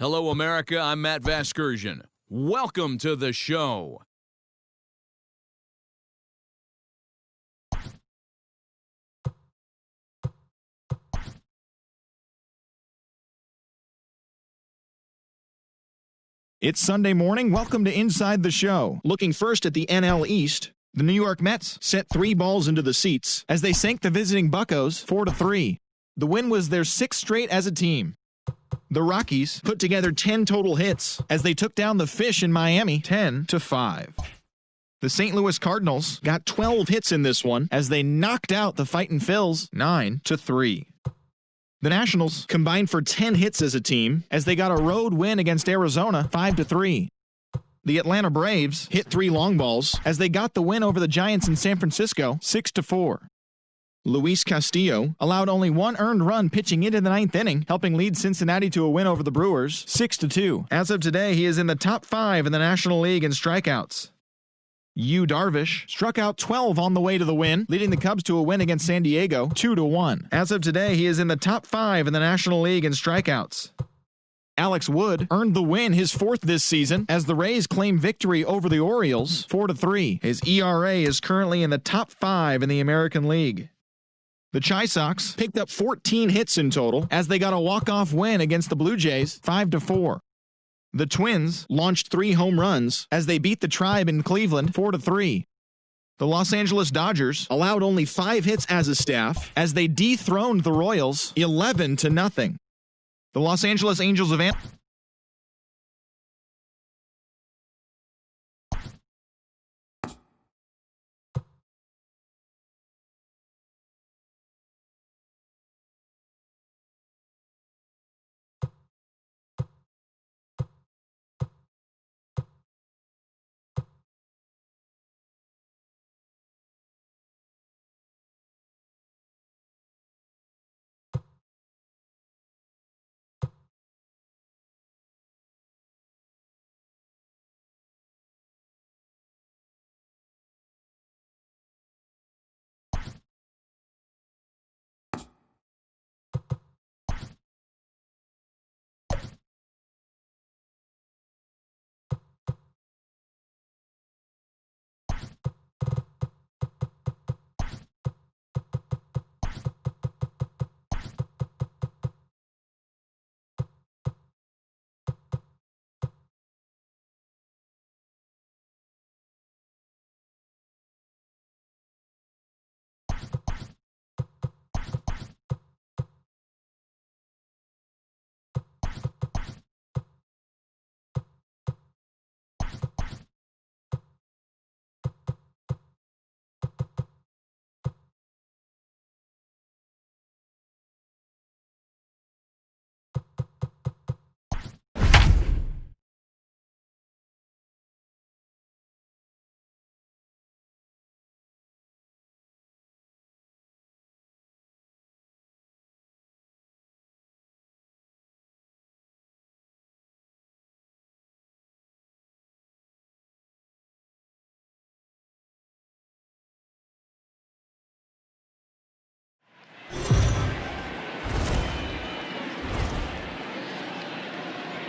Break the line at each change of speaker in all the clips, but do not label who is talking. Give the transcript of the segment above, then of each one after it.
Hello, America. I'm Matt Vasgersian. Welcome to the show.
It's Sunday morning. Welcome to Inside the Show. Looking first at the NL East, the New York Mets sent 3 balls into the seats as they sank the visiting Buccos 4-3. The win was their 6th straight as a team. The Rockies put together 10 total hits as they took down the Fish in Miami 10-5. The St. Louis Cardinals got 12 hits in this one as they knocked out the Fightin' Phils 9-3. The Nationals combined for 10 hits as a team as they got a road win against Arizona 5-3. The Atlanta Braves hit 3 long balls as they got the win over the Giants in San Francisco 6-4. Luis Castillo allowed only 1 earned run pitching into the 9th inning, helping lead Cincinnati to a win over the Brewers 6-2. As of today, he is in the top 5 in the National League in strikeouts. Yu Darvish struck out 12 on the way to the win, leading the Cubs to a win against San Diego 2-1. As of today, he is in the top 5 in the National League in strikeouts. Alex Wood earned the win, his 4th this season, as the Rays claim victory over the Orioles 4-3. His ERA is currently in the top 5 in the American League. The Chi Sox picked up 14 hits in total as they got a walk-off win against the Blue Jays 5-4. The Twins launched 3 home runs as they beat the Tribe in Cleveland 4-3. The Los Angeles Dodgers allowed only 5 hits as a staff as they dethroned the Royals 11-0. The Los Angeles Angels of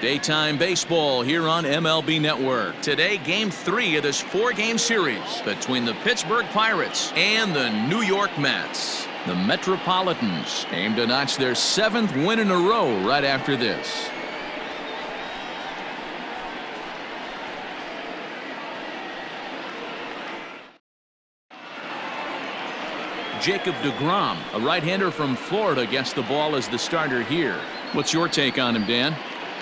Daytime baseball here on MLB Network. Today, Game 3 of this 4-game series between the Pittsburgh Pirates and the New York Mets. The Metropolitans aim to notch their 7th win in a row right after this. Jacob deGrom, a right-hander from Florida, gets the ball as the starter here. What's your take on him, Dan?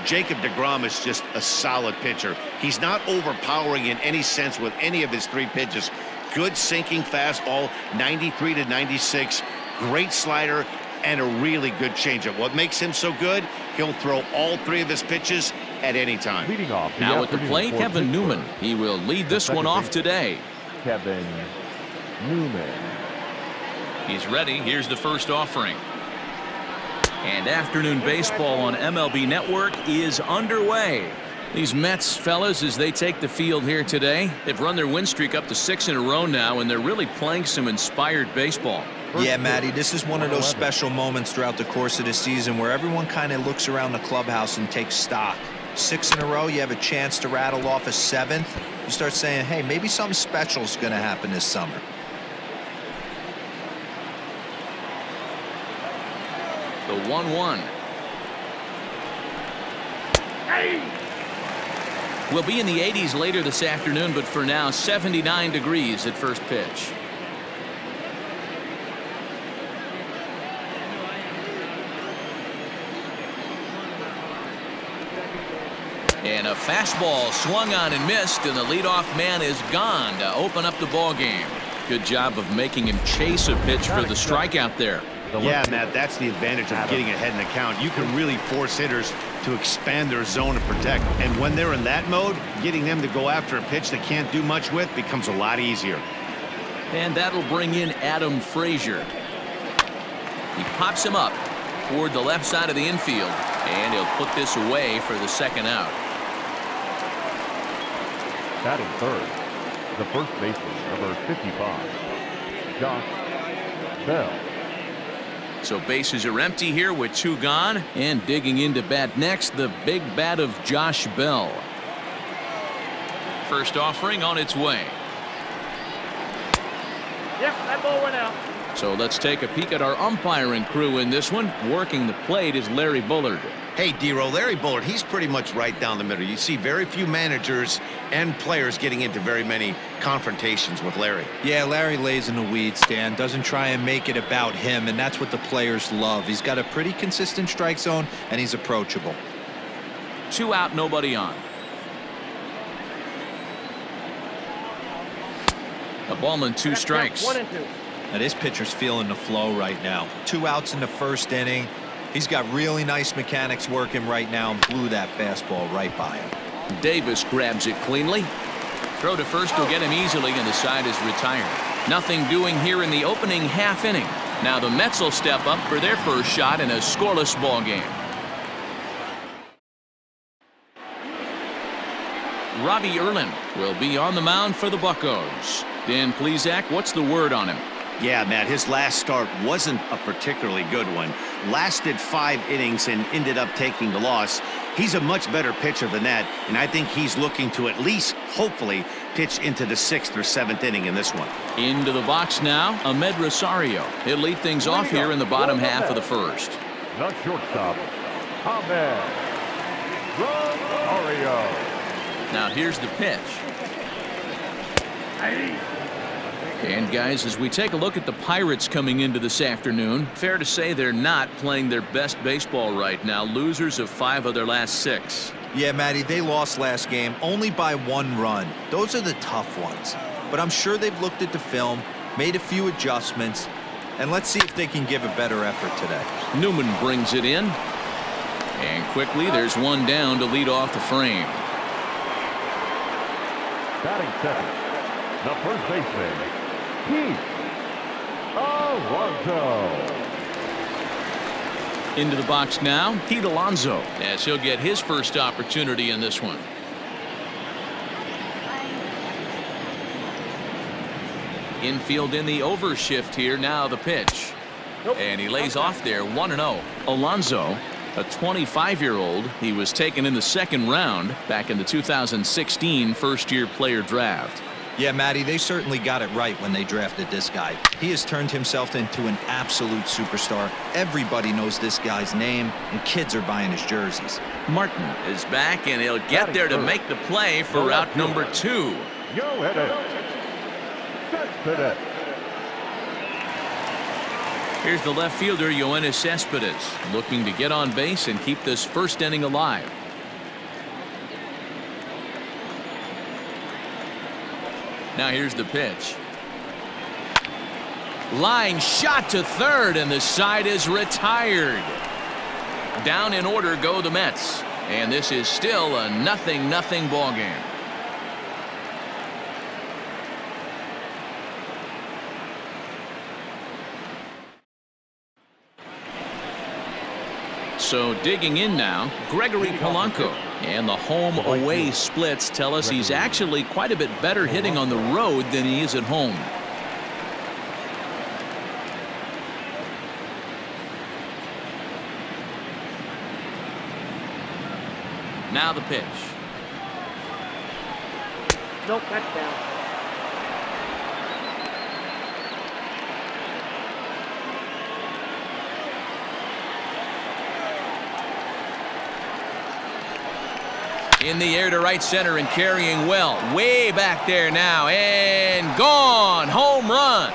Jacob deGrom is just a solid pitcher. He's not overpowering in any sense with any of his 3 pitches. Good sinking fastball, 93-96, great slider, and a really good changeup. What makes him so good? He'll throw all 3 of his pitches at any time.
Leading off.
Now at the plate, Kevin Newman. He will lead this one off today.
Kevin Newman.
He's ready. Here's the first offering. And afternoon baseball on MLB Network is underway. These Mets fellas, as they take the field here today, they've run their win streak up to 6 in a row now, and they're really playing some inspired baseball.
Yeah, Matty, this is one of those special moments throughout the course of the season where everyone kind of looks around the clubhouse and takes stock. 6 in a row, you have a chance to rattle off a 7th. You start saying, hey, maybe something special is going to happen this summer.
The 1-1. We'll be in the 80s later this afternoon, but for now, 79 degrees at first pitch. And a fastball swung on and missed, and the leadoff man is gone to open up the ball game. Good job of making him chase a pitch for the strikeout there.
Yeah, Matt, that's the advantage of getting ahead in the count. You can really force hitters to expand their zone and protect. And when they're in that mode, getting them to go after a pitch they can't do much with becomes a lot easier.
And that'll bring in Adam Frazier. He pops him up toward the left side of the infield, and he'll put this away for the second out.
Batting third, the first baseman, number 55, Josh Bell.
So bases are empty here with 2 gone, and digging into bat next, the big bat of Josh Bell. First offering on its way.
Yep, that ball went out.
So let's take a peek at our umpiring crew in this one. Working the plate is Larry Bullard.
Hey, D-Row, Larry Bullard, he's pretty much right down the middle. You see very few managers and players getting into very many confrontations with Larry.
Yeah, Larry lays in the weeds, Dan. Doesn't try and make it about him, and that's what the players love. He's got a pretty consistent strike zone, and he's approachable.
2 out, nobody on. A ball and 2 strikes.
1 and 2.
Now, this pitcher's feeling the flow right now. 2 outs in the first inning. He's got really nice mechanics working right now and blew that fastball right by him.
Davis grabs it cleanly. Throw to first will get him easily, and the side is retired. Nothing doing here in the opening half inning. Now the Mets will step up for their first shot in a scoreless ball game. Robbie Erlin will be on the mound for the Buccos. Dan Plesac, what's the word on him?
Yeah, Matt, his last start wasn't a particularly good one. Lasted 5 innings and ended up taking the loss. He's a much better pitcher than that, and I think he's looking to at least, hopefully, pitch into the 6th or 7th inning in this one.
Into the box now, Ahmed Rosario. He'll lead things off here in the bottom half of the first.
The shortstop, Ahmed Rosario.
Now here's the pitch. And guys, as we take a look at the Pirates coming into this afternoon, fair to say they're not playing their best baseball right now. Losers of 5 of their last 6.
Yeah, Matty, they lost last game only by 1 run. Those are the tough ones. But I'm sure they've looked at the film, made a few adjustments, and let's see if they can give a better effort today.
Newman brings it in. And quickly, there's 1 down to lead off the frame.
Batting second, the first baseman, Pete Alonso.
Into the box now, Pete Alonso, as he'll get his first opportunity in this one. Infield in the overshift here. Now the pitch. And he lays off there, 1-0. Alonso, a 25-year-old. He was taken in the 2nd round back in the 2016 first-year player draft.
Yeah, Matty, they certainly got it right when they drafted this guy. He has turned himself into an absolute superstar. Everybody knows this guy's name, and kids are buying his jerseys.
Martin is back, and he'll get there to make the play for route number 2.
Go ahead.
Here's the left fielder, Yoenis Cespedes, looking to get on base and keep this first inning alive. Now here's the pitch. Line shot to third, and the side is retired. Down in order go the Mets, and this is still a 0-0 ball game. So digging in now, Gregory Polanco. And the home-away splits tell us he's actually quite a bit better hitting on the road than he is at home. Now the pitch.
Nope, that's down.
In the air to right center and carrying well. Way back there now. And gone. Home run.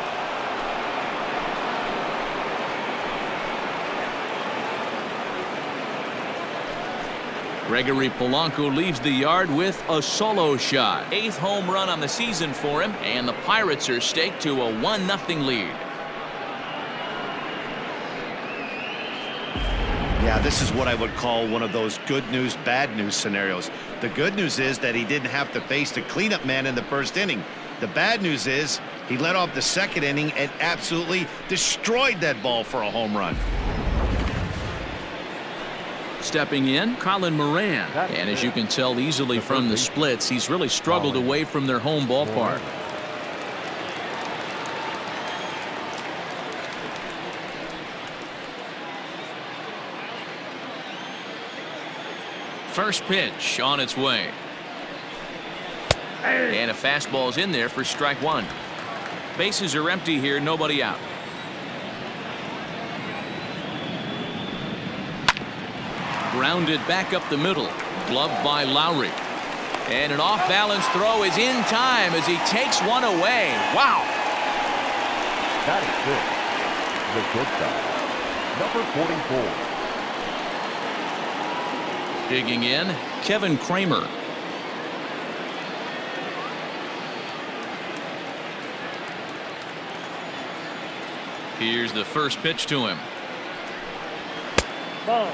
Gregory Polanco leaves the yard with a solo shot. 8th home run on the season for him, and the Pirates are staked to a 1-0 lead.
Yeah, this is what I would call one of those good news, bad news scenarios. The good news is that he didn't have to face the cleanup man in the first inning. The bad news is he led off the second inning and absolutely destroyed that ball for a home run.
Stepping in, Colin Moran. And as you can tell easily from the splits, he's really struggled away from their home ballpark. First pitch on its way. And a fastball's in there for strike one. Bases are empty here, nobody out. Grounded back up the middle. Gloved by Lowry. And an off-balance throw is in time as he takes one away. Wow.
That is it. The shortstop, number 44.
Digging in, Kevin Kramer. Here's the first pitch to him.
Ball.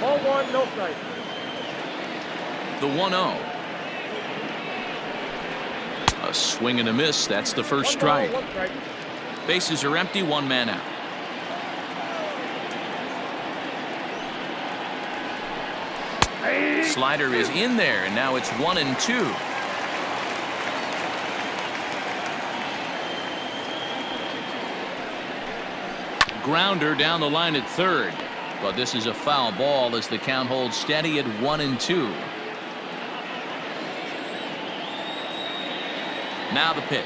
Ball one, no strike.
The 1-0. A swing and a miss. That's the first strike.
One strike.
Bases are empty, one man out. Slider is in there, and now it's 1-2. Grounder down the line at third, but this is a foul ball as the count holds steady at 1-2. Now the pitch.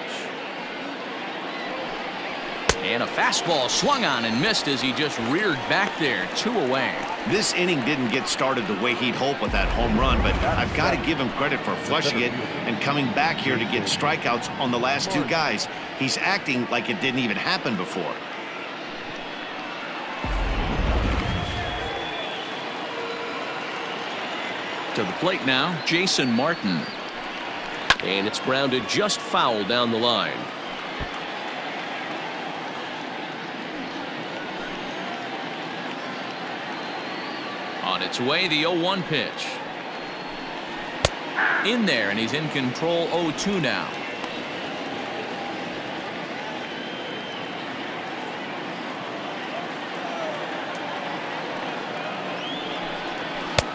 And a fastball swung on and missed as he just reared back there. 2 away.
This inning didn't get started the way he'd hoped with that home run, but I've got to give him credit for flushing it and coming back here to get strikeouts on the last 2 guys. He's acting like it didn't even happen before.
To the plate now, Jason Martin. And it's grounded just foul down the line. On its way, the 0-1 pitch. In there, and he's in control. 0-2 now.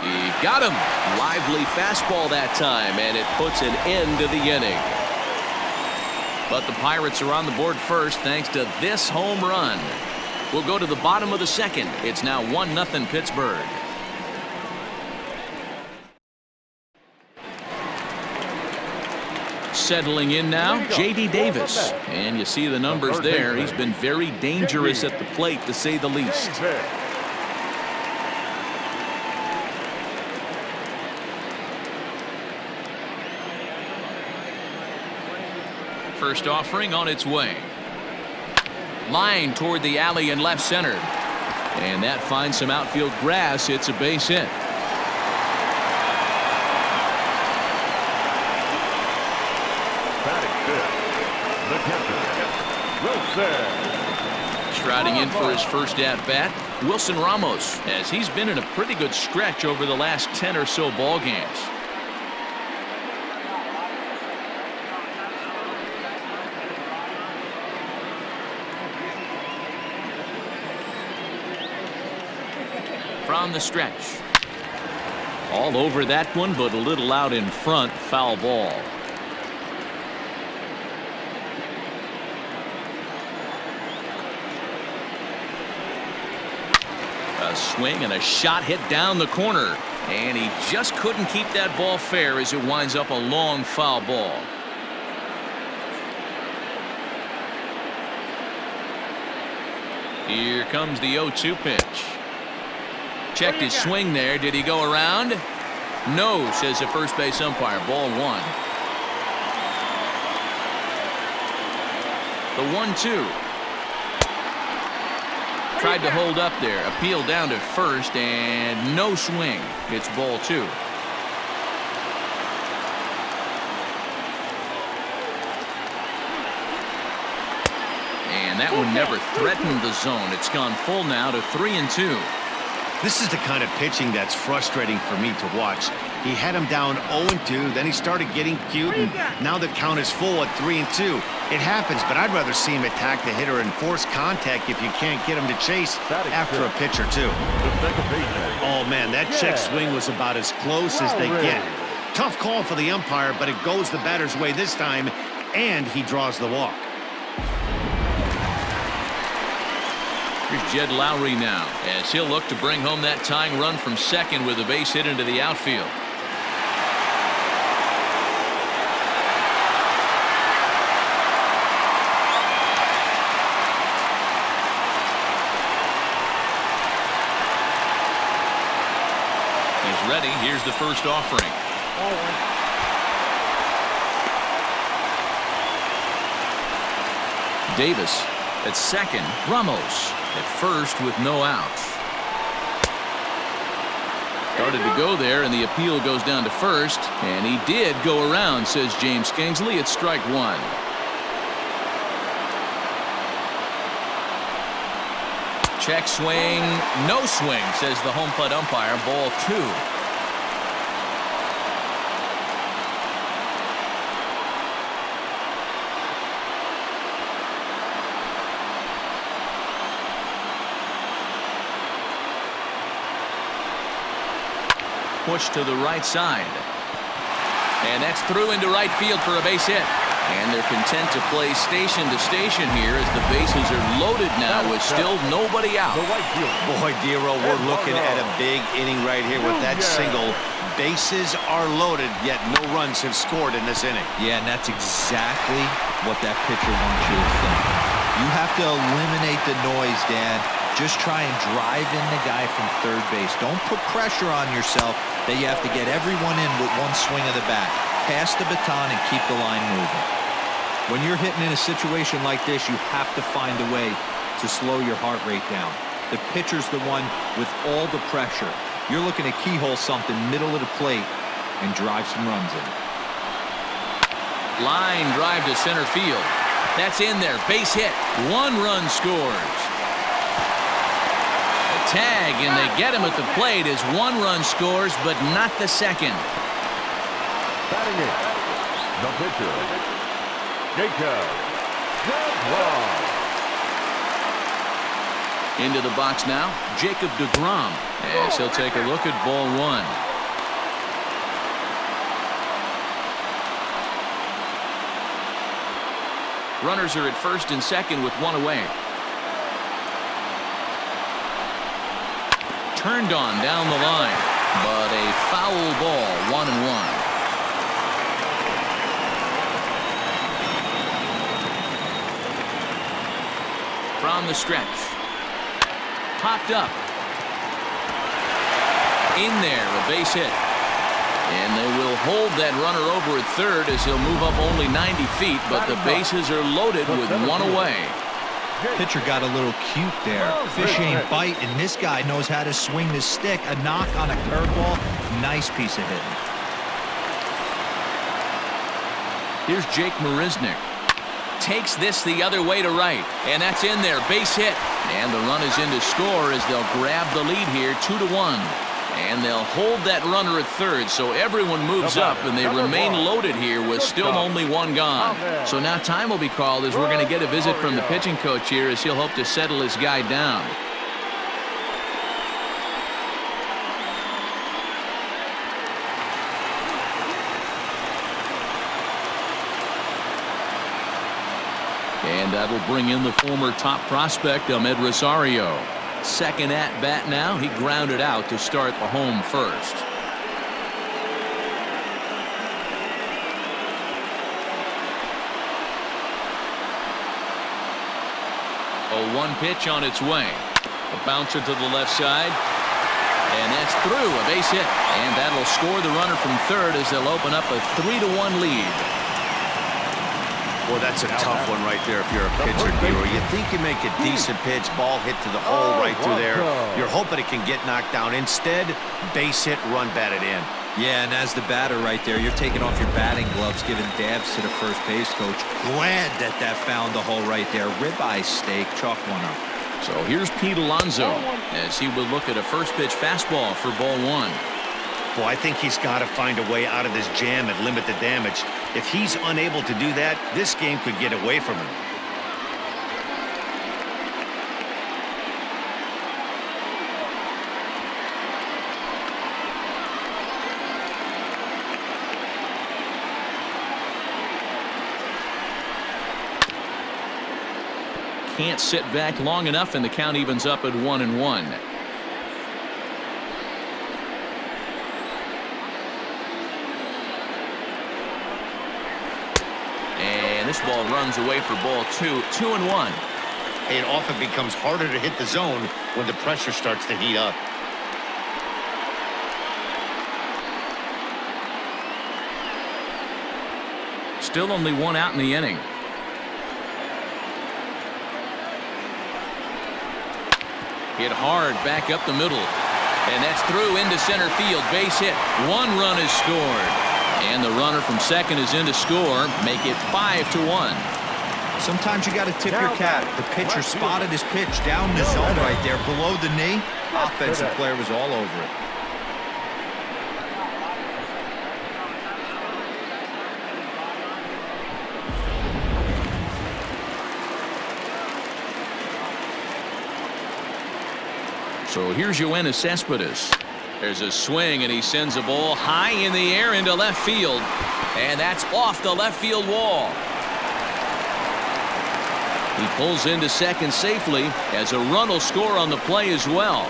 He got him. Lively fastball that time, and it puts an end to the inning. But the Pirates are on the board first thanks to this home run. We'll go to the bottom of the second. It's now 1-0 Pittsburgh. Settling in now, J.D. Davis. And you see the numbers there. He's been very dangerous at the plate, to say the least. First offering on its way. Line toward the alley in left center. And that finds some outfield grass. It's a base hit. Striding in for his first at-bat, Wilson Ramos, as he's been in a pretty good stretch over the last 10 or so ball games. From the stretch. All over that one, but a little out in front. Foul ball. A A swing and a shot hit down the corner. And he just couldn't keep that ball fair as it winds up a long foul ball. Here comes the 0-2 pitch. Checked his swing there. Did he go around? No, says the first base umpire. Ball 1. The 1-2. Tried to hold up there. Appeal down to first and no swing. It's ball 2. And that one never threatened the zone. It's gone full now to 3-2.
This is the kind of pitching that's frustrating for me to watch. He had him down 0-2, then he started getting cute, and now the count is full at 3-2. It happens, but I'd rather see him attack the hitter and force contact if you can't get him to chase after a pitch or two. Oh, man, that check swing was about as close as they get. Tough call for the umpire, but it goes the batter's way this time, and he draws the walk.
Here's Jed Lowry now, as he'll look to bring home that tying run from second with a base hit into the outfield. He's ready. Here's the first offering. Davis at second. Ramos at first with no outs. Started to go there, and the appeal goes down to first, and he did go around, says James Kingsley. It's strike 1. Check swing, no swing, says the home plate umpire. Ball 2. Push to the right side. And that's through into right field for a base hit. And they're content to play station to station here as the bases are loaded now with still nobody out.
Boy, Dero, we're looking at a big inning right here with that single. Bases are loaded, yet no runs have scored in this inning.
Yeah, and that's exactly what that pitcher wants you to think. You have to eliminate the noise, Dan. Just try and drive in the guy from third base. Don't put pressure on yourself that you have to get everyone in with one swing of the bat. Pass the baton and keep the line moving. When you're hitting in a situation like this, you have to find a way to slow your heart rate down. The pitcher's the one with all the pressure. You're looking to keyhole something middle of the plate and drive some runs in.
Line drive to center field. That's in there. Base hit. 1 run scores. Tag, and they get him at the plate as 1 run scores, but not the second.
Batting it, the pitcher, Jacob DeGrom.
Into the box now, Jacob DeGrom, as he'll take a look at ball 1. Runners are at first and second with 1 away. Turned on down the line, but a foul ball. 1-1. From the stretch, popped up, in there, a base hit, and they will hold that runner over at third as he'll move up only 90 feet, but the bases are loaded with 1 away.
Pitcher got a little cute there. Fish ain't bite, and this guy knows how to swing the stick. A knock on a curveball. Nice piece of hitting.
Here's Jake Marisnick. Takes this the other way to right, and that's in there. Base hit, and the run is in to score as they'll grab the lead here 2-1. And they'll hold that runner at third, so everyone moves up, and they remain loaded here with still only 1 gone. So now time will be called as we're going to get a visit from the pitching coach here as he'll hope to settle his guy down. And that'll bring in the former top prospect, Ahmed Rosario. Second at bat now. He grounded out to start the home first. A 1 pitch on its way. A bouncer to the left side. And that's through, a base hit. And that'll score the runner from third as they'll open up a 3-1 lead.
Well, that's a tough one right there if you're a pitcher, Hero. You think you make a decent pitch, ball hit to the hole right through there. You're hoping it can get knocked down. Instead, base hit, run batted in.
Yeah, and as the batter right there, you're taking off your batting gloves, giving dabs to the first base coach. Glad that that found the hole right there. Ribeye steak, chalk one up.
So here's Pete Alonso as he will look at a first pitch fastball for ball 1.
Well, I think he's got to find a way out of this jam and limit the damage. If he's unable to do that, this game could get away from him.
Can't sit back long enough, and the count evens up at 1-1. And this ball runs away for ball 2. 2-1.
It often becomes harder to hit the zone when the pressure starts to heat up.
Still only 1 out in the inning. Hit hard back up the middle. And that's through into center field. Base hit. 1 run is scored. And the runner from second is in to score. Make it 5-1.
Sometimes you got to tip your cap. The pitcher spotted his pitch down in the zone right there below the knee. Offensive player was all over it.
So here's Yoenis Cespedes. There's a swing, and he sends a ball high in the air into left field. And that's off the left field wall. He pulls into second safely as a run will score on the play as well.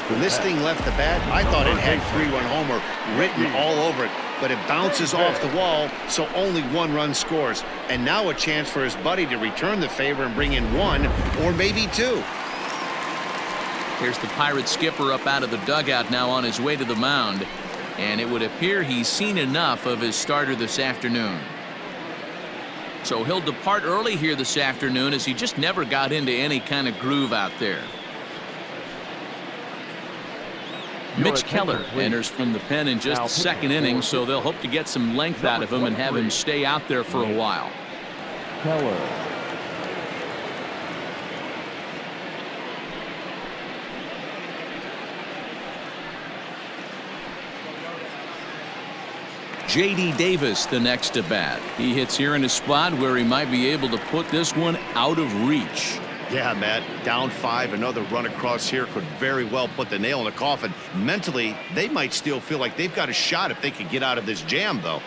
When this thing left the bat, I thought it had 3-run homer written all over it. But it bounces off the wall, so only 1 run scores. And now a chance for his buddy to return the favor and bring in 1 or maybe 2.
Here's the Pirates skipper up out of the dugout now on his way to the mound. And it would appear he's seen enough of his starter this afternoon. So he'll depart early here this afternoon as he just never got into any kind of groove out there. Mitch Keller enters from the pen in just the second inning, so they'll hope to get some length out of him and have him stay out there for a while.
Keller.
J.D. Davis the next to bat. He hits here in a spot where he might be able to put this one out of reach.
Yeah, Matt, down 5, another run across here could very well put the nail in the coffin. Mentally, they might still feel like they've got a shot if they could get out of this jam, though.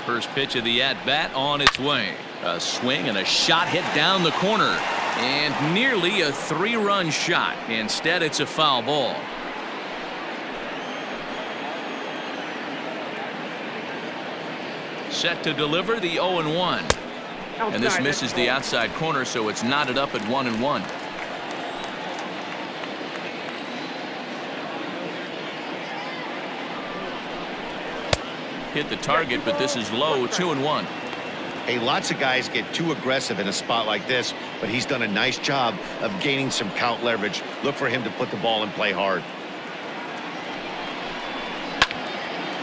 First pitch of the at-bat on its way. A swing and a shot hit down the corner. And nearly a 3-run shot. Instead, it's a foul ball. Set to deliver the 0-1. And this misses the outside corner, so it's knotted up at 1-1. Hit the target, but this is low. 2-1.
Hey, lots of guys get too aggressive in a spot like this, but he's done a nice job of gaining some count leverage. Look for him to put the ball and play hard.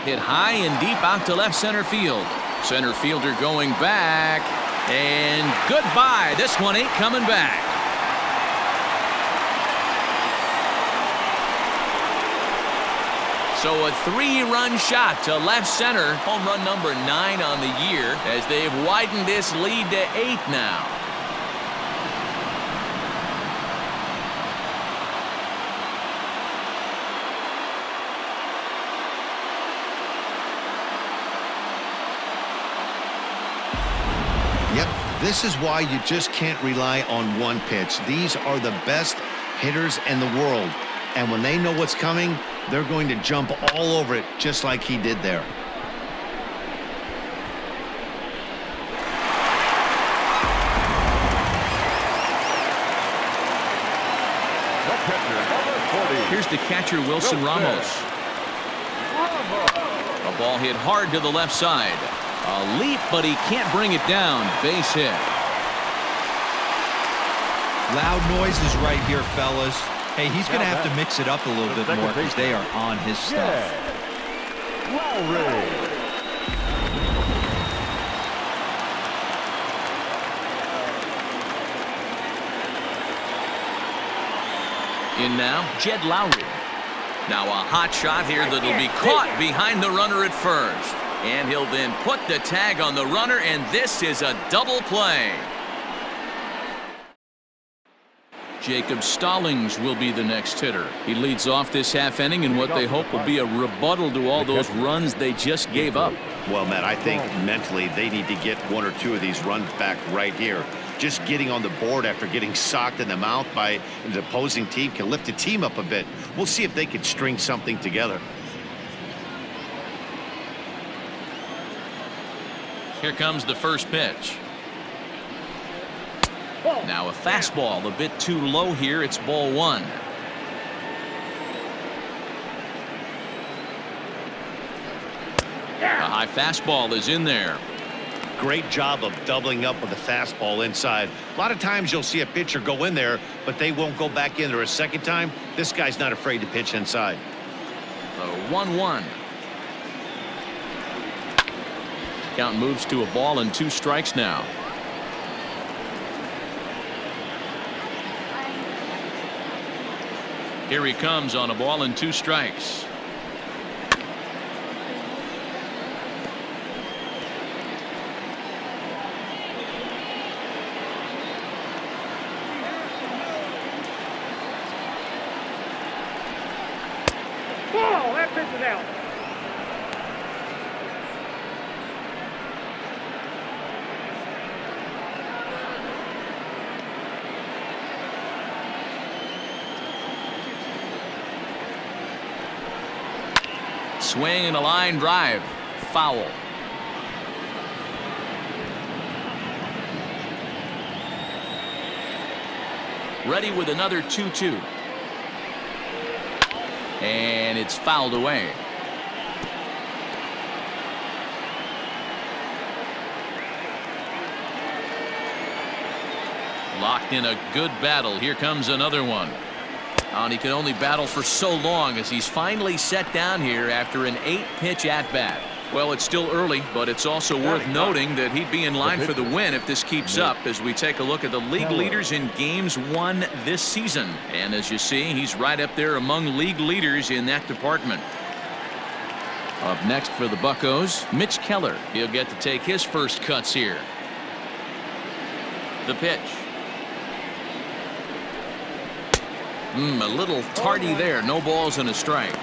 Hit high and deep out to left center field. Center fielder going back. And goodbye. This one ain't coming back. So a 3-run shot to left center. Home run number 9 on the year as they've widened this lead to 8 now.
This is why you just can't rely on one pitch. These are the best hitters in the world. And when they know what's coming, they're going to jump all over it just like he did there.
Here's the catcher, Wilson Ramos. A ball hit hard to the left side. A leap, but he can't bring it down. Base hit.
Loud noises right here, fellas. Hey, he's going to have to mix it up a little bit more because they are on his stuff.
In now, Jed Lowry. Now a hot shot here that'll be caught behind the runner at first. And he'll then put the tag on the runner, and this is a double play. Jacob Stallings will be the next hitter. He leads off this half inning in what they hope will be a rebuttal to all those runs they just gave up.
Well, Matt, I think mentally they need to get one or two of these runs back right here. Just getting on the board after getting socked in the mouth by the opposing team can lift the team up a bit. We'll see if they can string something together.
Here comes the first pitch. Now a fastball a bit too low here. It's ball one. A high fastball is in there.
Great job of doubling up with the fastball inside. A lot of times you'll see a pitcher go in there, but they won't go back in there a second time. This guy's not afraid to pitch inside.
The 1-1. Count moves to a ball and 2 strikes now. Here he comes on a ball and 2 strikes.
Ball, that pitch is out.
Swing and a line drive. Foul. Ready with another 2-2. And it's fouled away. Locked in a good battle. Here comes another one. And he can only battle for so long as he's finally set down here after an 8-pitch at-bat. Well, it's still early, but it's also worth noting that he'd be in line for the win if this keeps up as we take a look at the league leaders in games won this season. And as you see, he's right up there among league leaders in that department. Up next for the Buccos, Mitch Keller. He'll get to take his first cuts here. The pitch. A little tardy there. No balls and a strike.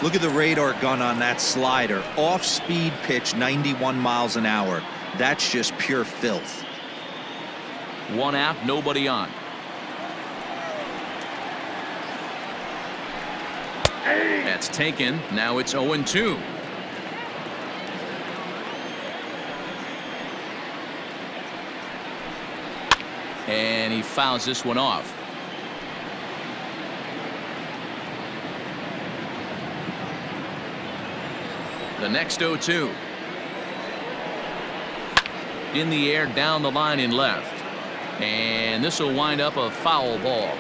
Look at the radar gun on that slider. Off-speed pitch, 91 miles an hour. That's just pure filth.
1 out, nobody on. That's taken. Now it's 0-2. And he fouls this one off. The next 0-2. In the air, down the line in left. And this will wind up a foul ball.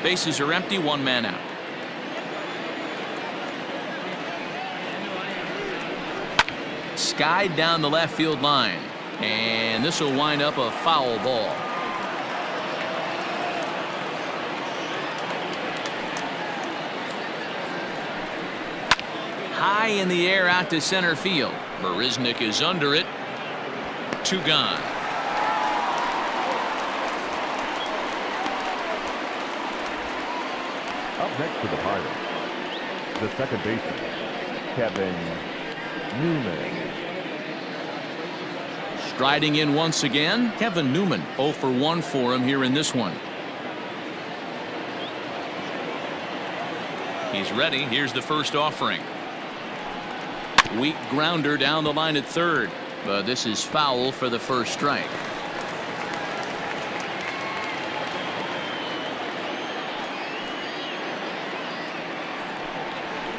Bases are empty, 1 man out. Skied down the left field line. And this will wind up a foul ball. High in the air out to center field. Marisnik is under it. 2 gone.
Up next to the Pirates, the second baseman, Kevin Newman.
Striding in once again, Kevin Newman. 0 for 1 for him here in this one. He's ready. Here's the first offering. Weak grounder down the line at third, but this is foul for the first strike.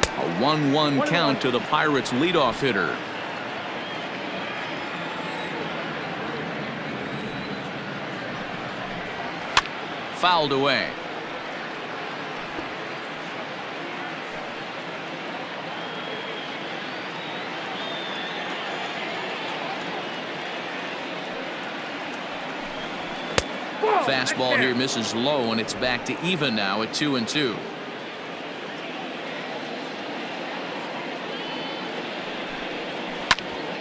A 1-1 count to the Pirates leadoff hitter. Fouled away. Fastball here misses low, and it's back to even now at 2-2.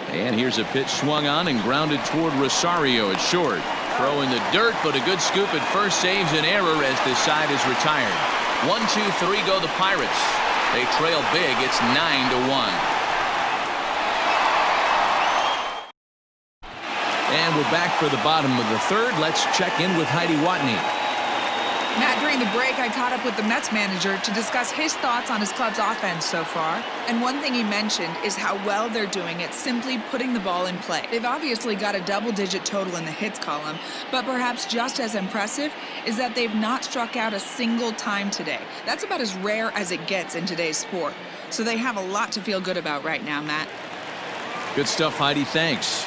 And here's a pitch swung on and grounded toward Rosario at short. Throw in the dirt, but a good scoop at first saves an error as this side is retired. 1-2-3 go the Pirates. They trail big. It's 9-1. And we're back for the bottom of the third. Let's check in with Heidi Watney.
Matt, during the break, I caught up with the Mets manager to discuss his thoughts on his club's offense so far. And one thing he mentioned is how well they're doing at simply putting the ball in play. They've obviously got a double-digit total in the hits column, but perhaps just as impressive is that they've not struck out a single time today. That's about as rare as it gets in today's sport. So they have a lot to feel good about right now, Matt.
Good stuff, Heidi. Thanks.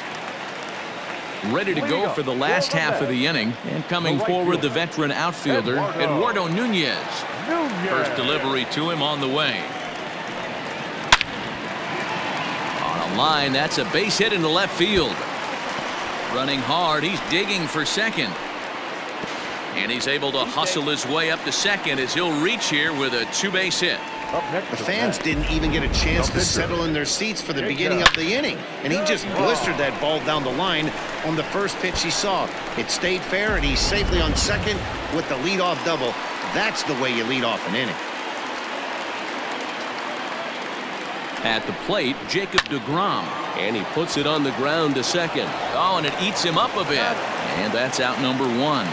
Ready to go for the last half of the inning, and coming forward the veteran outfielder Eduardo Nunez. First delivery to him on the way. On a line, that's a base hit into left field. Running hard, he's digging for second, and he's able to hustle his way up to second as he'll reach here with a two-base hit.
The fans didn't even get a chance to settle in their seats for the beginning of the inning, and he just blistered that ball down the line on the first pitch he saw. It stayed fair, and he's safely on second with the leadoff double. That's the way you lead off an inning.
At the plate, Jacob deGrom, and he puts it on the ground to second. Oh, and it eats him up a bit, and that's out number one.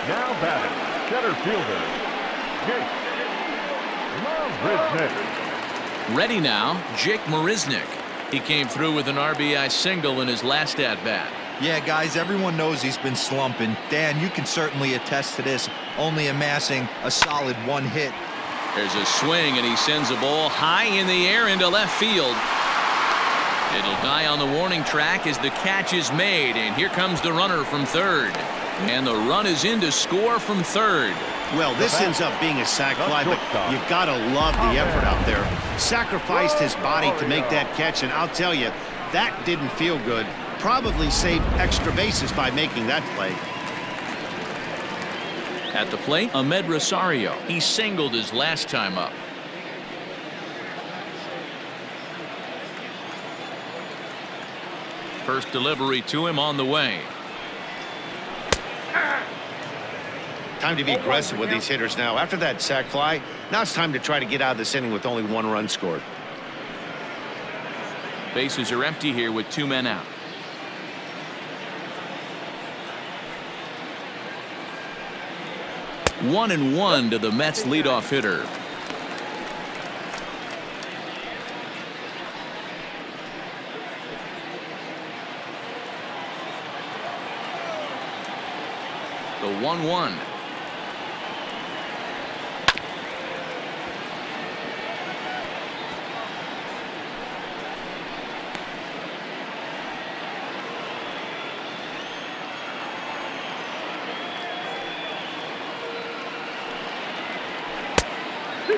Now batting, center fielder, Jake Marisnick.
Ready now, Jake Marisnick. He came through with an RBI single in his last at-bat.
Yeah, guys, everyone knows he's been slumping. Dan, you can certainly attest to this, only amassing a solid one hit.
There's a swing, and he sends a ball high in the air into left field. It'll die on the warning track as the catch is made, and here comes the runner from third. And the run is in to score from third.
Well, this ends up being a sac fly, but you've got to love the effort out there. Sacrificed his body to make that catch, and I'll tell you, that didn't feel good. Probably saved extra bases by making that play.
At the plate, Ahmed Rosario. He singled his last time up. First delivery to him on the way.
Time to be aggressive with these hitters now. After that sac fly, now it's time to try to get out of this inning with only one run scored.
Bases are empty here with two men out. One and one to the Mets leadoff hitter. The 1-1.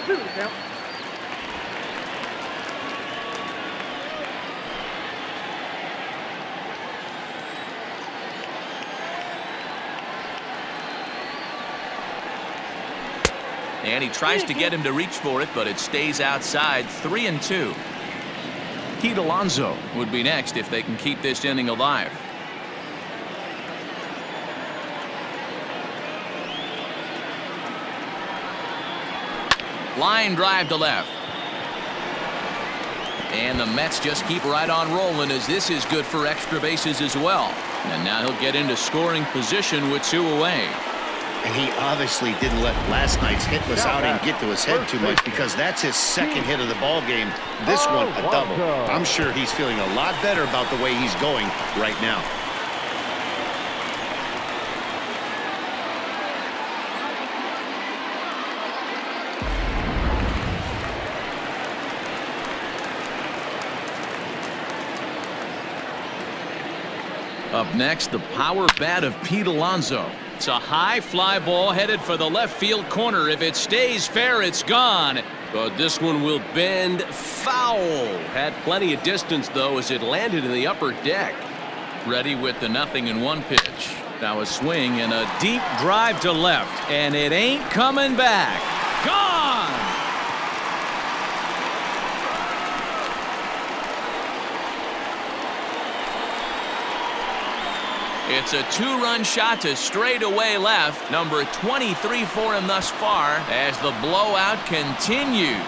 Yep.
And he tries to get him to reach for it, but it stays outside. 3-2. Pete Alonso would be next if they can keep this inning alive. Line drive to left. And the Mets just keep right on rolling as this is good for extra bases as well. And now he'll get into scoring position with 2 away.
And he obviously didn't let last night's hitless outing get to his head too much, because that's his second hit of the ball game. This one, a double. I'm sure he's feeling a lot better about the way he's going right now.
Up next, the power bat of Pete Alonso. It's a high fly ball headed for the left field corner. If it stays fair, it's gone. But this one will bend foul. Had plenty of distance, though, as it landed in the upper deck. Ready with the 0-1 pitch. Now a swing and a deep drive to left. And it ain't coming back. Gone! It's a 2-run shot to straightaway left. Number 23 for him thus far as the blowout continues.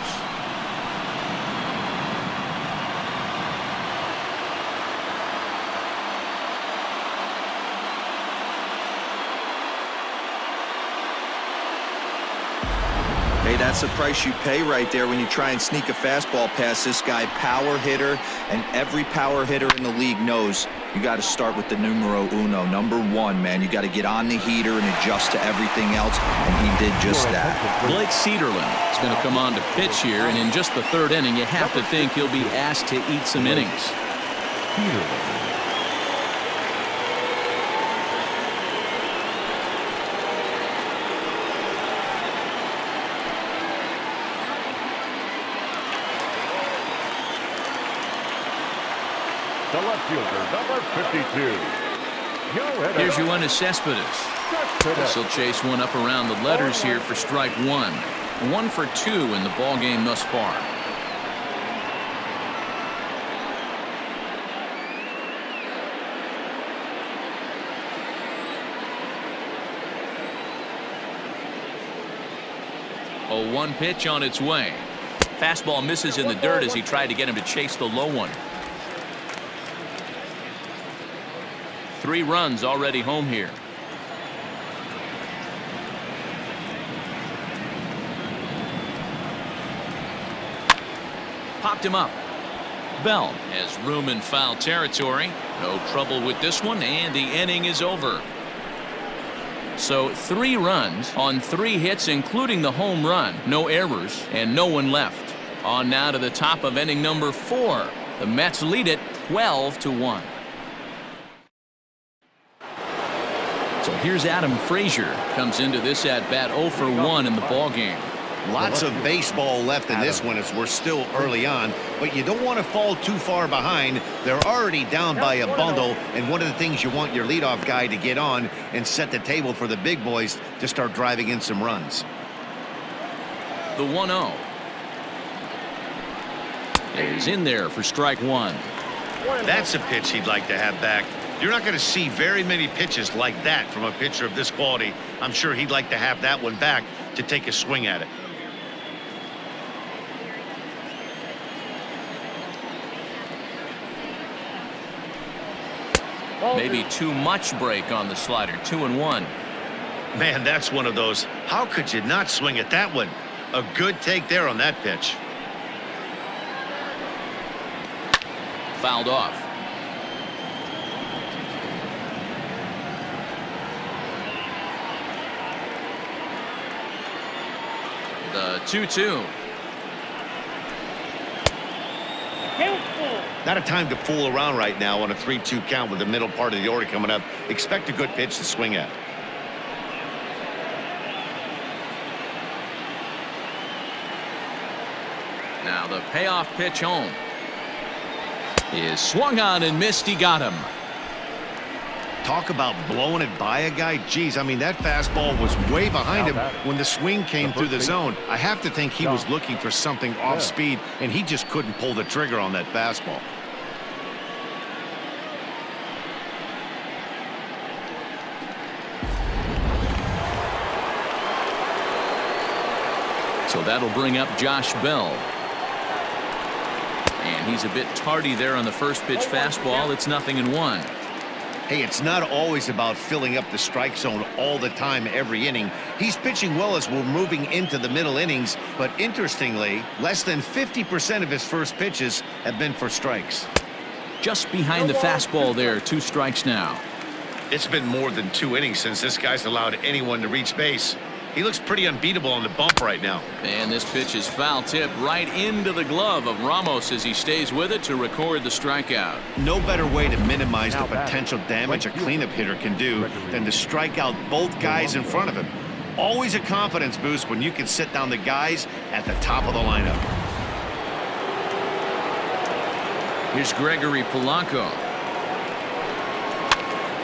Hey, that's the price you pay right there when you try and sneak a fastball past this guy. Power hitter, and every power hitter in the league knows you got to start with the numero uno, number 1, man. You got to get on the heater and adjust to everything else, and he did just that.
Blake Cederlin is going to come on to pitch here, and in just the 3rd inning, you have to think he'll be asked to eat some innings.
The left fielder, number 52.
Here's Yoenis Cespedes. This will chase one up around the letters here for strike 1. 1 for 2 in the ball game thus far. A 1 pitch on its way. Fastball misses in the dirt as he tried to get him to chase the low one. 3 runs already home here. Popped him up. Bell has room in foul territory. No trouble with this one, and the inning is over. So 3 runs on 3 hits, including the home run. No errors, and no one left. On now to the top of inning number 4. The Mets lead it 12-1. So here's Adam Frazier. Comes into this at-bat 0 for 1 in the ballgame.
Lots of baseball left in this one as we're still early on, but you don't want to fall too far behind. They're already down by a bundle, and one of the things you want your leadoff guy to get on and set the table for the big boys to start driving in some runs.
The 1-0 is in there for strike 1.
That's a pitch he'd like to have back. You're not going to see very many pitches like that from a pitcher of this quality. I'm sure he'd like to have that one back to take a swing at it.
Maybe too much break on the slider. 2-1.
Man, that's one of those. How could you not swing at that one? A good take there on that pitch.
Fouled off. The 2-2.
Not a time to fool around right now on a 3-2 count with the middle part of the order coming up. Expect a good pitch to swing at.
Now the payoff pitch home is swung on and missed. He got him.
Talk about blowing it by a guy. Geez, I mean, that fastball was way behind him when the swing came through the zone. I have to think he was looking for something off speed, and he just couldn't pull the trigger on that fastball. So that'll bring up Josh Bell.
And he's a bit tardy there on the first pitch fastball. It's 0-1.
Hey, it's not always about filling up the strike zone all the time every inning. He's pitching well as we're moving into the middle innings, but interestingly, less than 50% of his first pitches have been for strikes.
Just behind the fastball there, 2 strikes now.
It's been more than 2 innings since this guy's allowed anyone to reach base. He looks pretty unbeatable on the bump right now.
And this pitch is foul tip right into the glove of Ramos as he stays with it to record the strikeout.
No better way to minimize the potential damage a cleanup hitter can do than to strike out both guys in front of him. Always a confidence boost when you can sit down the guys at the top of the lineup.
Here's Gregory Polanco.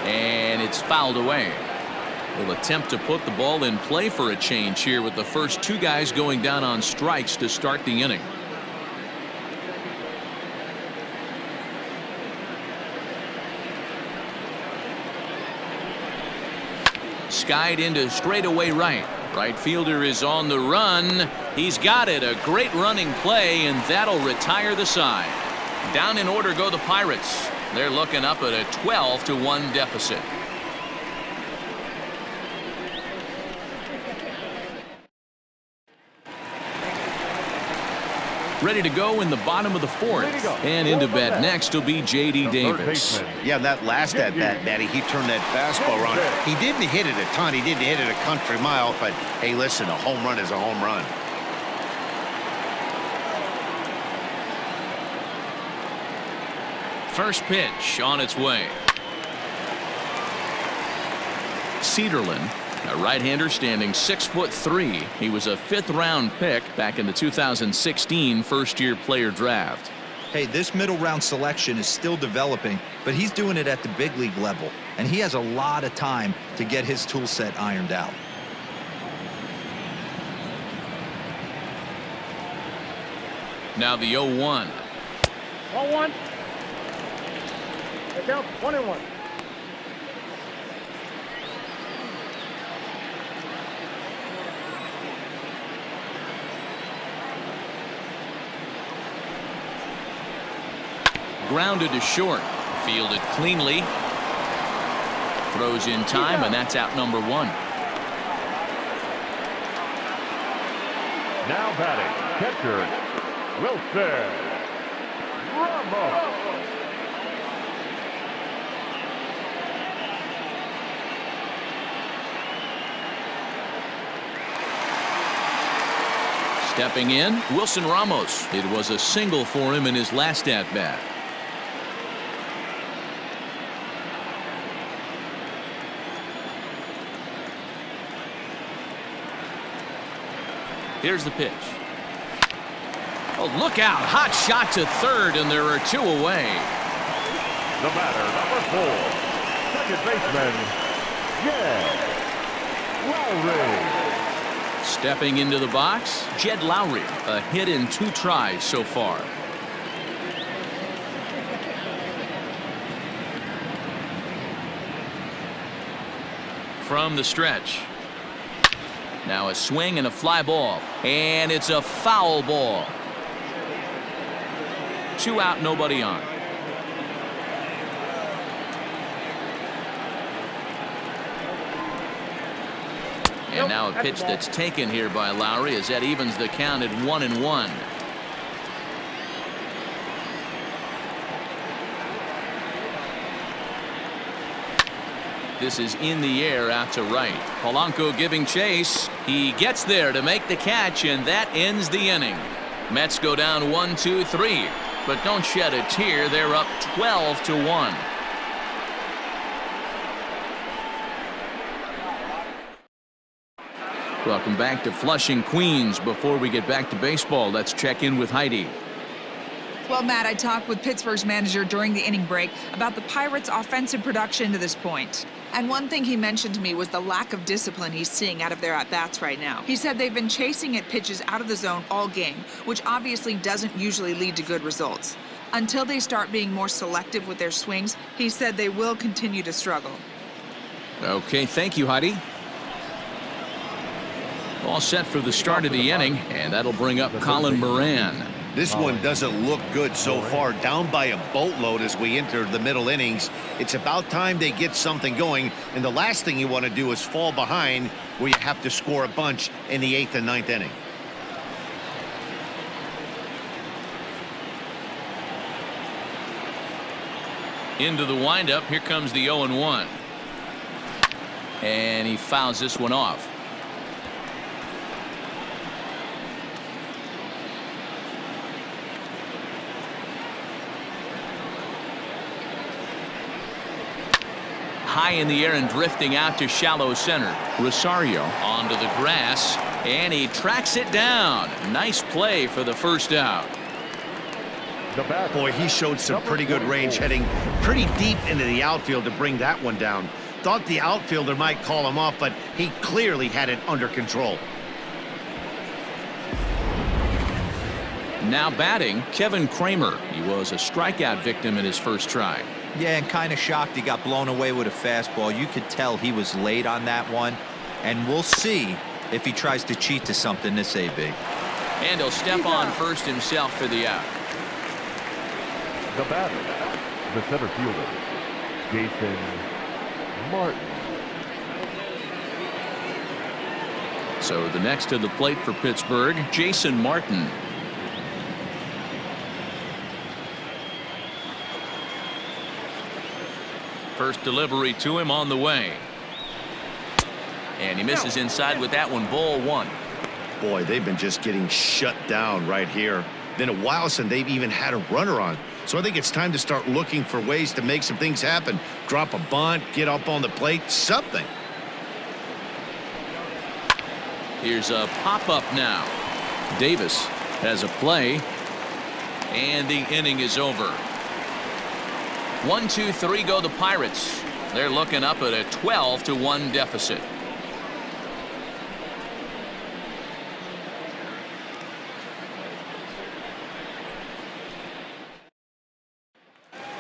And it's fouled away. Will attempt to put the ball in play for a change here with the first 2 guys going down on strikes to start the inning. Skied into straightaway right. Right fielder is on the run. He's got it. A great running play, and that'll retire the side. Down in order go the Pirates. They're looking up at a 12-1 deficit. Ready to go in the bottom of the 4th. And into bat next will be J.D. Davis.
Yeah, that last at-bat, Matty, he turned that fastball around. He didn't hit it a ton. He didn't hit it a country mile. But, hey, listen, a home run is a home run.
First pitch on its way. Cedarland, a right-hander standing 6'3". He was a 5th-round pick back in the 2016 first-year player draft.
Hey, this middle round selection is still developing, but he's doing it at the big league level, and he has a lot of time to get his tool set ironed out.
Now the 0-1.
1-1. The count 1-1.
Grounded to short. Fielded cleanly. Throws in time, and that's out number 1.
Now batting, catcher, Wilson Ramos.
Stepping in, Wilson Ramos. It was a single for him in his last at-bat. Here's the pitch. Oh, look out. Hot shot to third, and there are 2 away.
The batter, number 4, second baseman, Jed Lowry.
Stepping into the box, Jed Lowry. A hit in 2 tries so far. From the stretch. Now a swing and a fly ball. And it's a foul ball. 2 out, nobody on. And now a pitch that's taken here by Lowry as that evens the count at 1-1. This is in the air out to right. Polanco giving chase. He gets there to make the catch, and that ends the inning. Mets go down 1-2-3, but don't shed a tear. They're up 12-1. Welcome back to Flushing, Queens. Before we get back to baseball, let's check in with Heidi.
Well, Matt, I talked with Pittsburgh's manager during the inning break about the Pirates' offensive production to this point. And one thing he mentioned to me was the lack of discipline he's seeing out of their at-bats right now. He said they've been chasing at pitches out of the zone all game, which obviously doesn't usually lead to good results. Until they start being more selective with their swings, he said they will continue to struggle.
Okay, thank you, Heidi. All set for the start of the inning, and that'll bring up Colin Moran.
This one doesn't look good so far, down by a boatload as we enter the middle innings. It's about time they get something going, and the last thing you want to do is fall behind where you have to score a bunch in the 8th and 9th inning.
Into the windup, here comes the 0-1. And he fouls this one off. High in the air and drifting out to shallow center. Rosario onto the grass, and he tracks it down. Nice play for the first out.
Boy, he showed some pretty good range, heading pretty deep into the outfield to bring that one down. Thought the outfielder might call him off, but he clearly had it under control.
Now batting, Kevin Kramer. He was a strikeout victim in his first try.
Yeah, and kind of shocked he got blown away with a fastball. You could tell he was late on that one, and we'll see if he tries to cheat to something this AB.
And he'll step on first himself for the out.
The batter, the center fielder, Jason Martin.
So the next to the plate for Pittsburgh, Jason Martin. First delivery to him on the way. And he misses inside with that one. Ball one.
Boy, they've been just getting shut down right here. Been a while since they've even had a runner on. So I think it's time to start looking for ways to make some things happen. Drop a bunt, get up on the plate, something.
Here's a pop-up now. Davis has a play. And the inning is over. 1-2-3 go the Pirates. They're looking up at a 12-1 deficit.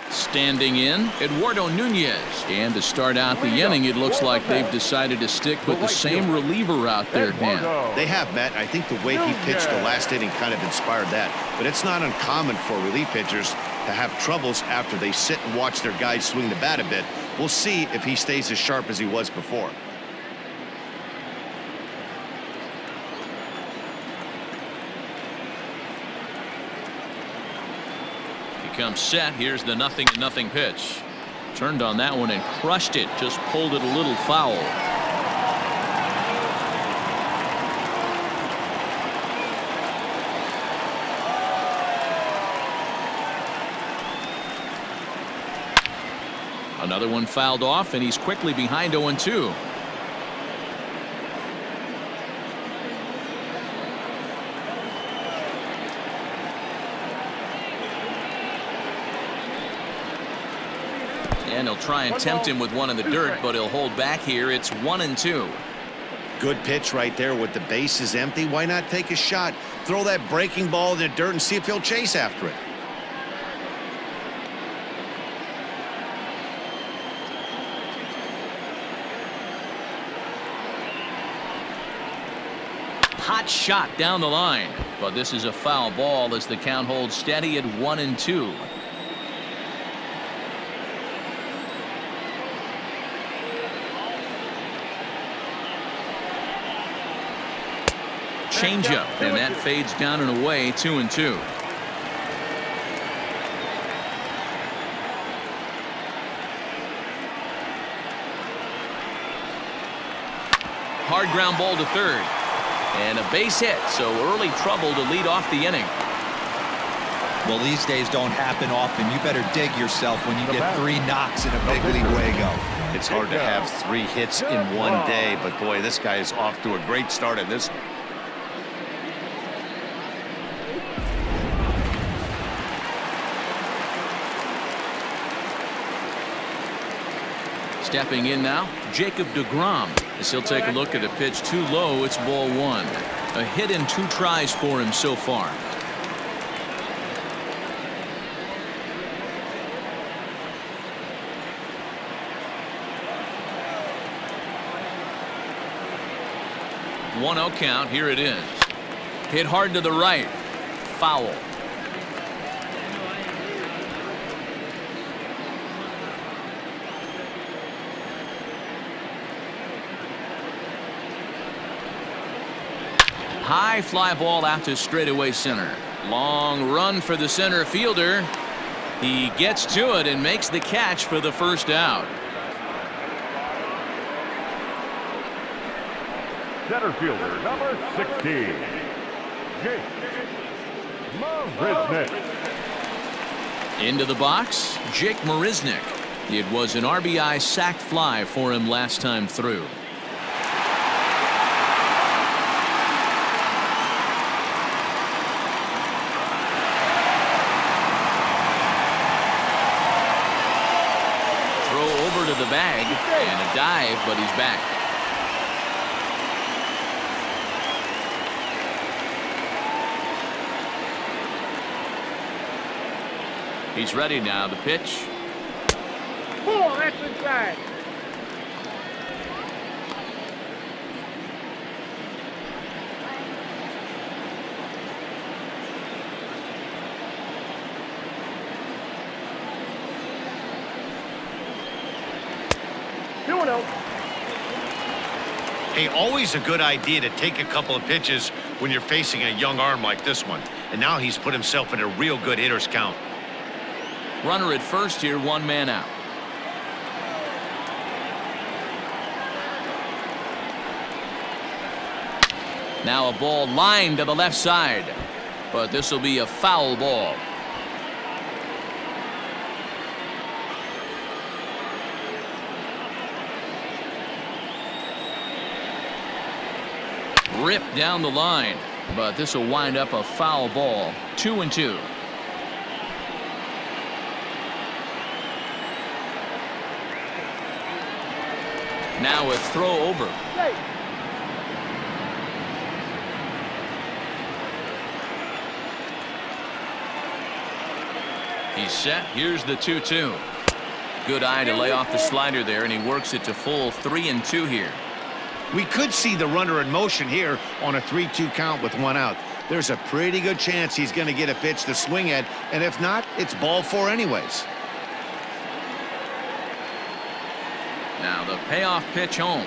Standing in, Eduardo Nunez. And to start out the inning, it looks like they've decided to stick with the same reliever out there, Dan.
They have, Matt. I think the way he pitched the last inning kind of inspired that. But it's not uncommon for relief pitchers to have troubles after they sit and watch their guys swing the bat a bit. We'll see if he stays as sharp as he was before.
Comes set. Here's the 0-0 pitch. Turned on that one and crushed it. Just pulled it a little foul. Another one fouled off, and he's quickly behind 0-2. And he'll try and tempt him with one in the dirt, but he'll hold back here. It's 1-2.
Good pitch right there with the bases empty. Why not take a shot? Throw that breaking ball in the dirt and see if he'll chase after it.
Hot shot down the line, but this is a foul ball as the count holds steady at 1-2. Changeup, and that fades down and away. 2-2. Hard ground ball to third, and a base hit. So early trouble to lead off the inning.
Well, these days don't happen often. You better dig yourself when you get 3 knocks in a big league Wago.
It's hard to have 3 hits in one day, but boy, this guy is off to a great start in this.
Stepping in now, Jacob deGrom. As he'll take a look at a pitch too low, it's ball 1. A hit in 2 tries for him so far. One 1-0 count. Here it is. Hit hard to the right. Foul. High fly ball out to straightaway center. Long run for the center fielder. He gets to it and makes the catch for the first out.
Center fielder, number 16, Jake Marisnick.
Into the box, Jake Marisnick. It was an RBI sac fly for him last time through. Throw over to the bag and a dive, but he's back. He's ready now. The pitch.
Pull, that's inside.
Hey, always a good idea to take a couple of pitches when you're facing a young arm like this one. And now he's put himself in a real good hitter's count.
Runner at first here, one man out. Now a ball lined to the left side, but this will be a foul ball. Ripped down the line, but this will wind up a foul ball. 2-2. Now a throw over. He's set. Here's the 2-2. Good eye to lay off the slider there, and he works it to full 3-2 here.
We could see the runner in motion here on a 3-2 count with one out. There's a pretty good chance he's going to get a pitch to swing at, and if not, it's ball 4 anyways.
Now the payoff pitch home,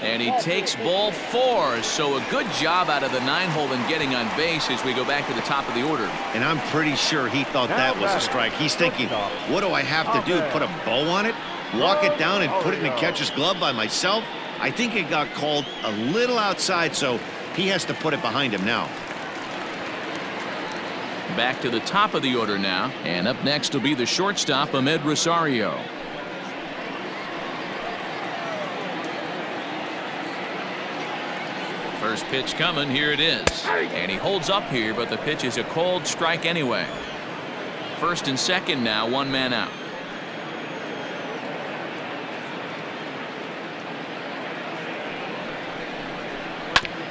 and he takes ball 4. So a good job out of the 9-hole in getting on base as we go back to the top of the order.
And I'm pretty sure he thought that was a strike. He's thinking, what do I have to do? Put a bow on it? Walk it down and put it in the catcher's glove by myself? I think it got called a little outside, so he has to put it behind him now.
Back to the top of the order now, and up next will be the shortstop, Ahmed Rosario. First pitch coming. Here it is, and he holds up here, but the pitch is a cold strike anyway. First and second now, one man out.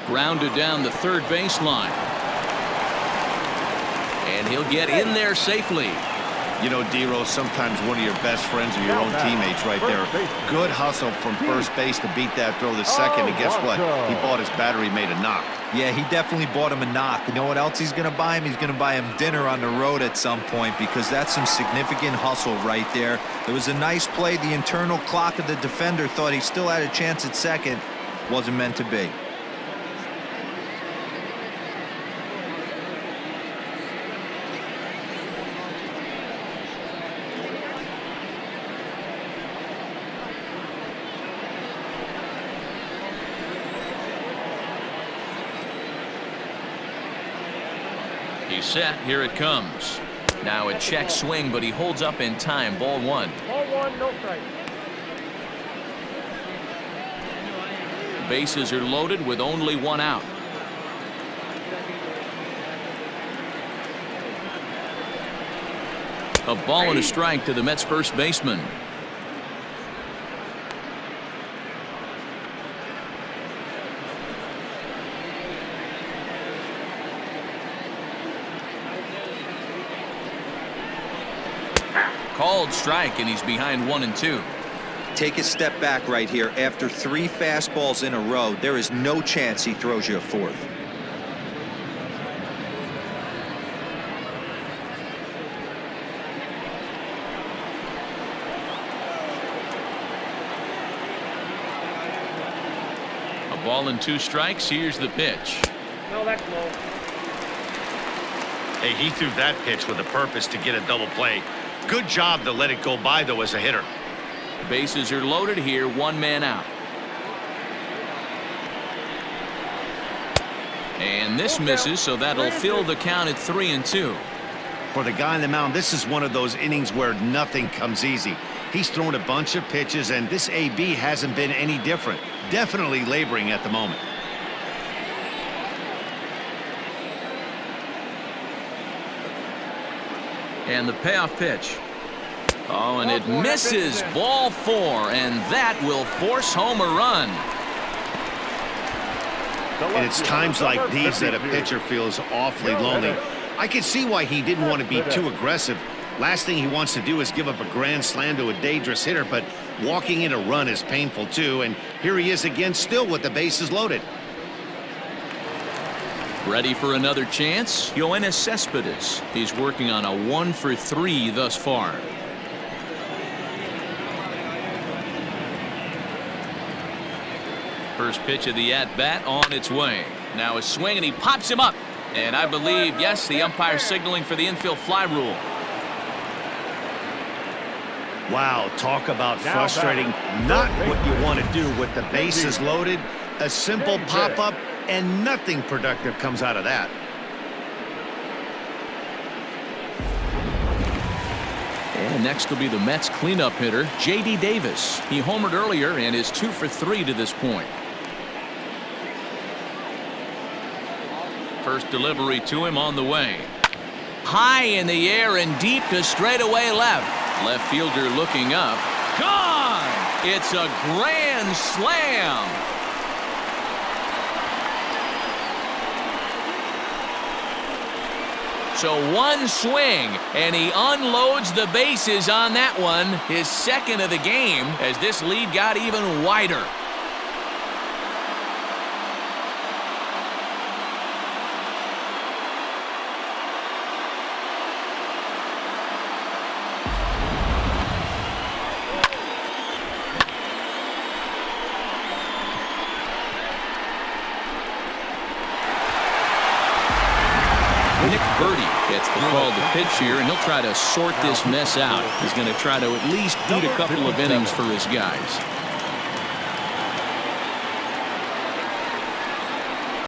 Grounded down the third baseline, and he'll get in there safely.
You know, D-Rose, sometimes one of your best friends are your own teammates right there. Good hustle from first base to beat that throw the second, and guess what? He bought his battery made a knock.
Yeah, he definitely bought him a knock. You know what else he's going to buy him? He's going to buy him dinner on the road at some point, because that's some significant hustle right there. It was a nice play. The internal clock of the defender thought he still had a chance at second. Wasn't meant to be.
He's set. Here it comes. Now a check swing, but he holds up in time. Ball 1.
Ball 1, no strike.
Bases are loaded with only one out. A ball and a strike to the Mets first baseman. Called strike, and he's behind 1-2.
Take a step back right here. After 3 fastballs in a row, there is no chance he throws you a 4th.
A ball and 2 strikes. Here's the pitch.
No, that's low.
Hey, he threw that pitch with a purpose to get a double play. Good job to let it go by, though, as a hitter.
Bases are loaded here, one man out. And this misses, so that'll fill the count at 3-2.
For the guy on the mound, this is one of those innings where nothing comes easy. He's thrown a bunch of pitches, and this AB hasn't been any different. Definitely laboring at the moment.
And the payoff pitch. Oh, and it misses. Ball 4, and that will force home a run.
And it's times like these that a pitcher feels awfully lonely. I can see why he didn't want to be too aggressive. Last thing he wants to do is give up a grand slam to a dangerous hitter, but walking in a run is painful too. And here he is again, still with the bases loaded.
Ready for another chance? Yoenis Cespedes. He's working on a 1-for-3 thus far. First pitch of the at-bat on its way. Now a swing, and he pops him up. And I believe, yes, the umpire signaling for the infield fly rule.
Wow, talk about frustrating. Not what you want to do with the bases loaded. A simple pop-up, and nothing productive comes out of that.
And next will be the Mets cleanup hitter, J.D. Davis. He homered earlier and is 2-for-3 to this point. First delivery to him on the way. High in the air and deep to straightaway left. Left fielder looking up. Gone! It's a grand slam. So one swing, and he unloads the bases on that one. His second of the game, as this lead got even wider. Gets the call to pitch here, and he'll try to sort this mess out. He's going to try to at least eat a couple of innings for his guys.